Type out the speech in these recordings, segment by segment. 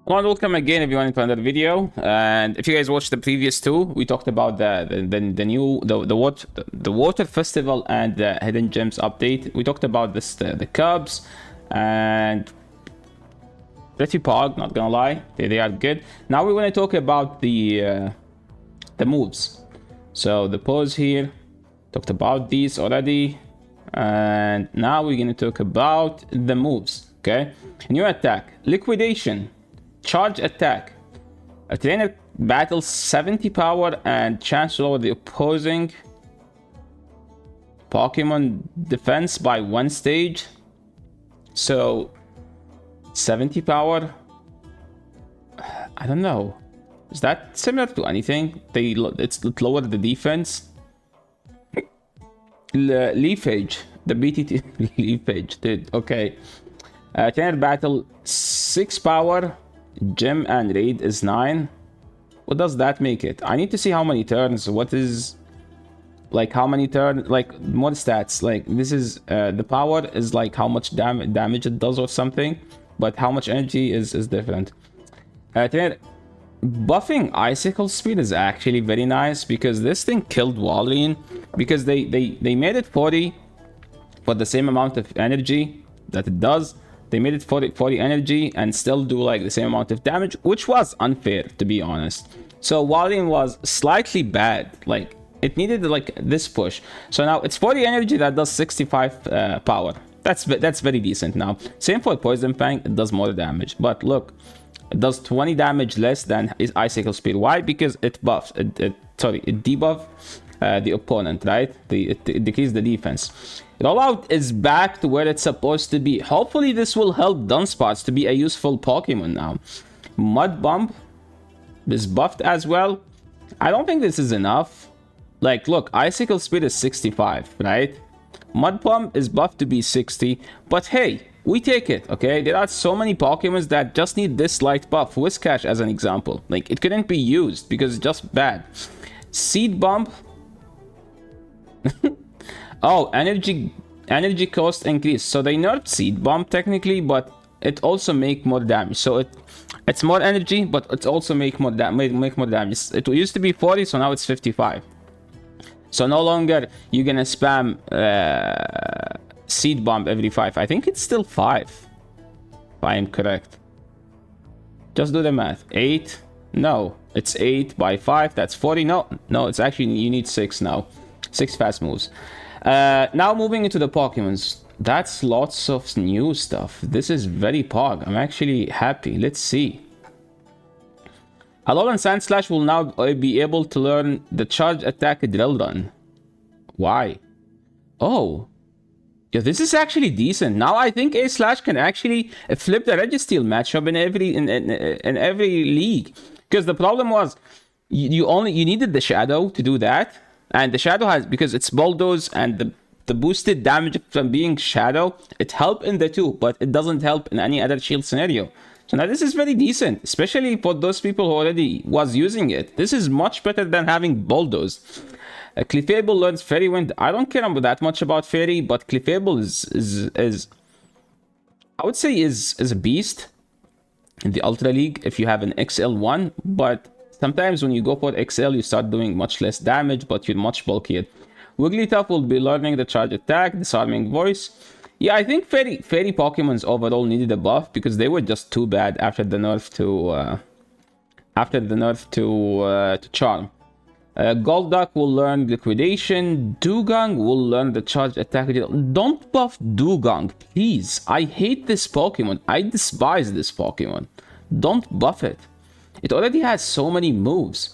Hello and welcome again everyone to another video. And if you guys watched the previous two, we talked about the water festival and the hidden gems update. We talked about this the cubs and pretty pog, not gonna lie, they are good. Now we want to talk about the moves. So the pose here, talked about these already, and now we're gonna talk about the moves. Okay, new attack, liquidation. Charge attack. A trainer battles 70 power and chance to lower the opposing Pokemon defense by 1 stage. So 70 power. I don't know. Is that similar to anything? It's lowered the defense. Leafage. The BTT Leafage, dude. Okay. Trainer battle 6 power. Gym and raid is 9. What does that make it? I need to see how many turns. What is like how many turns? Like more stats. Like this is the power is like how much damage it does or something, but how much energy is different. Buffing icicle speed is actually very nice because this thing killed Walrein because they made it 40 for the same amount of energy that it does. They made it 40 energy and still do like the same amount of damage, which was unfair to be honest. So Walrein was slightly bad, like it needed like this push. So now it's 40 energy that does 65 power. That's very decent now. Same for Poison Fang, it does more damage. But look, it does 20 damage less than his icicle speed. Why? Because it buffs, it debuffs the opponent, right? It decreases the defense. Rollout is back to where it's supposed to be. Hopefully this will help Dunsparce to be a useful Pokemon now. Mud Bump is buffed as well. I don't think this is enough. Like, look, Icicle Speed is 65, right? Mud Bump is buffed to be 60. But hey, we take it, okay? There are so many Pokemons that just need this slight buff. Whiscash as an example. Like, it couldn't be used because it's just bad. Seed Bump. Oh, energy cost increase. So they nerfed Seed Bomb technically, but it also make more damage. So it's more energy, but it's also make more damage. It used to be 40, so now it's 55. So no longer you're gonna spam Seed Bomb every 5. I think it's still 5, if I am correct. Just do the math. 8. No, it's 8 by 5. That's 40. No, it's actually you need 6 now. 6 fast moves. Now moving into the Pokemons. That's lots of new stuff. This is very pog. I'm actually happy. Let's see. Alolan Sandslash will now be able to learn the charge attack drill run. Why? Oh. Yeah, this is actually decent. Now I think A-Slash can actually flip the Registeel matchup in every league. Because the problem was you needed the Shadow to do that. And the Shadow has, because it's Bulldoze and the boosted damage from being Shadow, it helped in the 2, but it doesn't help in any other shield scenario. So now this is very decent, especially for those people who already was using it. This is much better than having Bulldoze. Clefable learns Fairy Wind. I don't care that much about Fairy, but Clefable is I would say is a beast in the Ultra League if you have an XL1, but sometimes when you go for XL, you start doing much less damage, but you're much bulkier. Wigglytuff will be learning the charge attack, disarming voice. Yeah, I think fairy Pokemons overall needed a buff because they were just too bad after the nerf to Charm. Golduck will learn liquidation. Dugong will learn the charge attack. Don't buff Dugong, please. I hate this Pokemon. I despise this Pokemon. Don't buff it. It already has so many moves.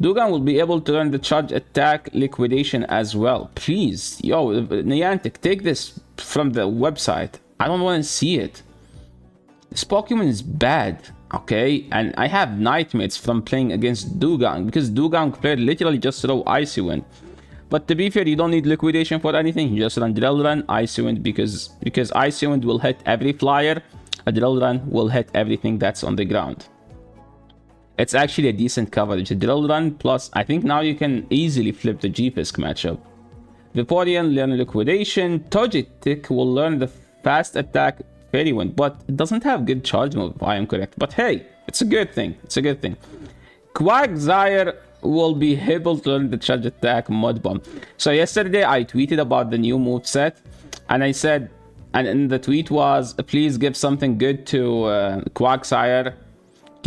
Dugong will be able to learn the charge attack liquidation as well. Please, yo, Niantic, take this from the website. I don't want to see it. This Pokemon is bad, okay? And I have nightmares from playing against Dugong because Dugong player literally just throw Icy Wind. But to be fair, you don't need liquidation for anything. You just run Drill Run, Icy Wind because Icy Wind will hit every flyer. A Drill Run will hit everything that's on the ground. It's actually a decent coverage. Drill Run plus, I think now you can easily flip the G-Fisk matchup. Vaporeon learn liquidation. Togetic will learn the fast attack fairy wind, but it doesn't have good charge move if I am correct. But hey, it's a good thing. It's a good thing. Quagsire will be able to learn the charge attack Mud Bomb. So yesterday I tweeted about the new move set, and I said, and in the tweet was, please give something good to Quagsire,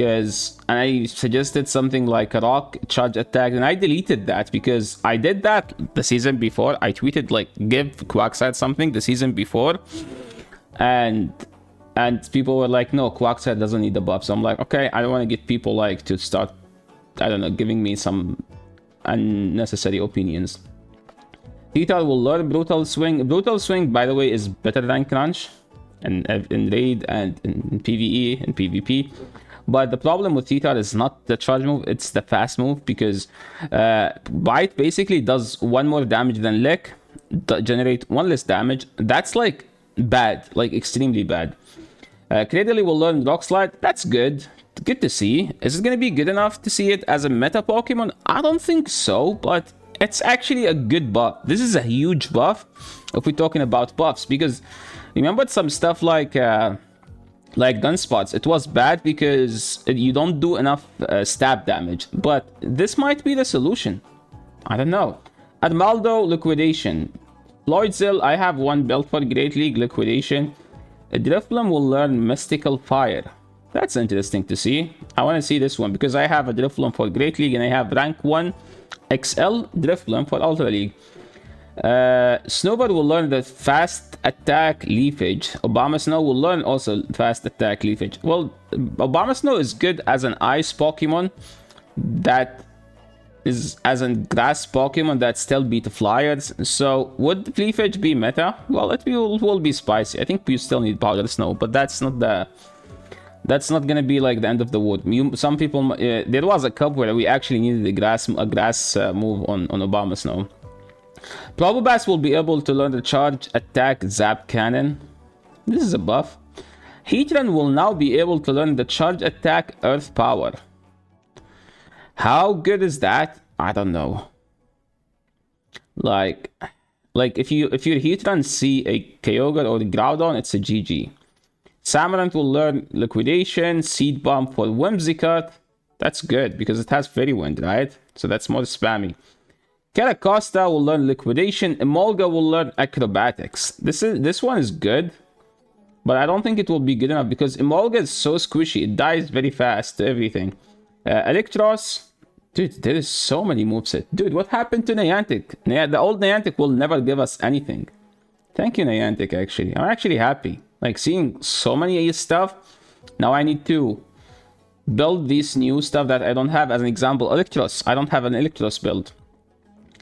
and I suggested something like a rock charge attack, and I deleted that because I did that the season before. I tweeted like give Quagsire something the season before, and people were like, no, Quagsire doesn't need the buff. So I'm like, okay, I don't want to get people like to start, I don't know, giving me some unnecessary opinions. Tita will learn Brutal Swing. Brutal Swing, by the way, is better than Crunch in Raid and in PvE and PvP. But the problem with Tita is not the charge move, it's the fast move, because Bite basically does 1 more damage than Lick, generate 1 less damage. That's like bad, like extremely bad. Cradily will learn Rock Slide. That's good. Good to see. Is it going to be good enough to see it as a meta Pokemon? I don't think so, but it's actually a good buff. This is a huge buff if we're talking about buffs, because remember some stuff like Gunspots, it was bad because you don't do enough stab damage, but this might be the solution. I don't know. Admaldo, Liquidation. Lloydsill, I have 1 built for Great League, Liquidation. Drifloon will learn Mystical Fire. That's interesting to see. I want to see this one because I have a Drifloon for Great League and I have rank 1 XL Drifloon for Ultra League. Snowbird will learn the Fast Attack Leafage. Obama Snow will learn also Fast Attack Leafage. Well, Obama Snow is good as an ice Pokemon that is as a grass Pokemon that still beat flyers. So would Leafage be meta? Well, it will be spicy. I think we still need Powder Snow, but that's not gonna be like the end of the wood. Some people, there was a cup where we actually needed a grass move on Obama Snow. Probopass will be able to learn the charge attack Zap Cannon. This is a buff. Heatran will now be able to learn the charge attack Earth Power. How good is that? I don't know. Like if your Heatran see a Kyogre or a Groudon, it's a GG. Samarant will learn Liquidation, Seed Bomb for Whimsicott. That's good because it has Fairy Wind, right? So that's more spammy. Caracosta will learn Liquidation. Emolga will learn Acrobatics. This one is good, but I don't think it will be good enough because Emolga is so squishy. It dies very fast to everything. Electros. Dude, there is so many movesets. Dude, what happened to Niantic? The old Niantic will never give us anything. Thank you, Niantic, actually. I'm actually happy. Like, seeing so many stuff. Now I need to build this new stuff that I don't have. As an example, Electros. I don't have an Electros build.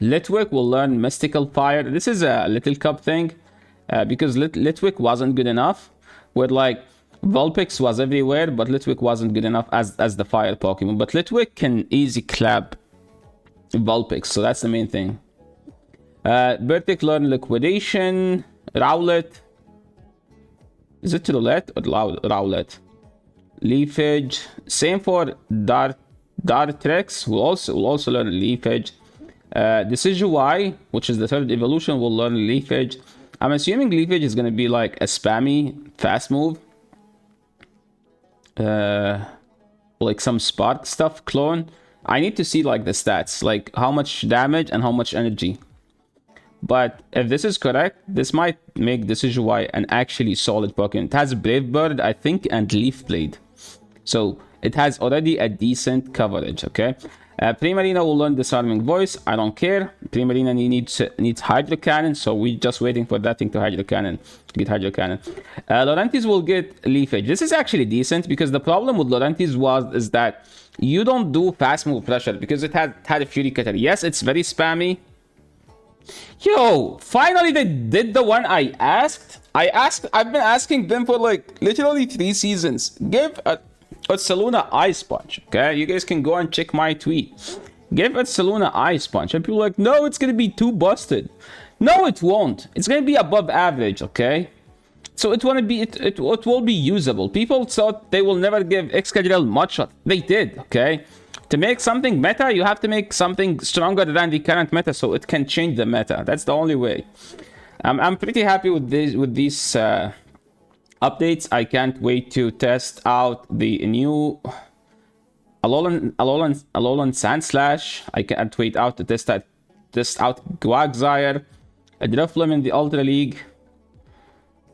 Litwick will learn Mystical Fire. This is a Little Cup thing. Because Litwick wasn't good enough. Where, like, Vulpix was everywhere, but Litwick wasn't good enough as the fire Pokemon. But Litwick can easy clap Vulpix, so that's the main thing. Bertic learn Liquidation. Rowlet. Is it Roulette or Rowlet? Leafage. Same for Dartrix. Will also learn Leafage. Decidueye, which is the 3rd evolution, will learn Leafage. I'm assuming Leafage is gonna be like a spammy fast move. Like some Spark stuff clone. I need to see like the stats, like how much damage and how much energy. But if this is correct, this might make Decidueye an actually solid Pokemon. It has Brave Bird, I think, and Leaf Blade. So it has already a decent coverage, okay? Primarina will learn Disarming Voice. I don't care. Primarina needs Hydro Cannon, so we're just waiting for that thing to get Hydro Cannon. Laurentis will get Leafage. This is actually decent because the problem with Laurentis is that you don't do fast move pressure because it had a Fury Cutter. Yes, it's very spammy. Yo, finally they did the one I asked. I've been asking them for like literally 3 seasons. Give a Saluna Ice Punch, okay? You guys can go and check my tweet. Give a Saluna Ice Punch. And people are like, no, it's gonna be too busted. No, it won't. It's gonna be above average, okay? So it will be usable. People thought they will never give Excadrill Mudshot. They did, okay? To make something meta, you have to make something stronger than the current meta so it can change the meta. That's the only way. I'm pretty happy with these updates. I can't wait to test out the new Alolan Sandslash. I can't wait out to test out Quagsire, a Drifloon in the Ultra League,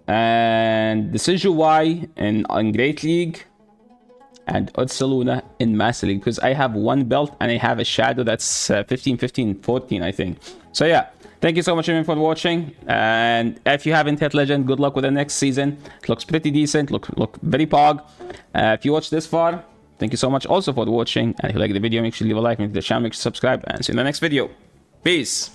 and the Decidueye in Great League, and Ursaluna in Master League, because I have one belt and I have a Shadow that's 15, 15, 14, I think. So yeah, thank you so much everyone for watching, and if you haven't hit Legend, good luck with the next season. It looks pretty decent, look very pog. If you watched this far, thank you so much also for watching, and if you like the video, make sure to leave a like, make the channel, make sure to subscribe, and see you in the next video. Peace!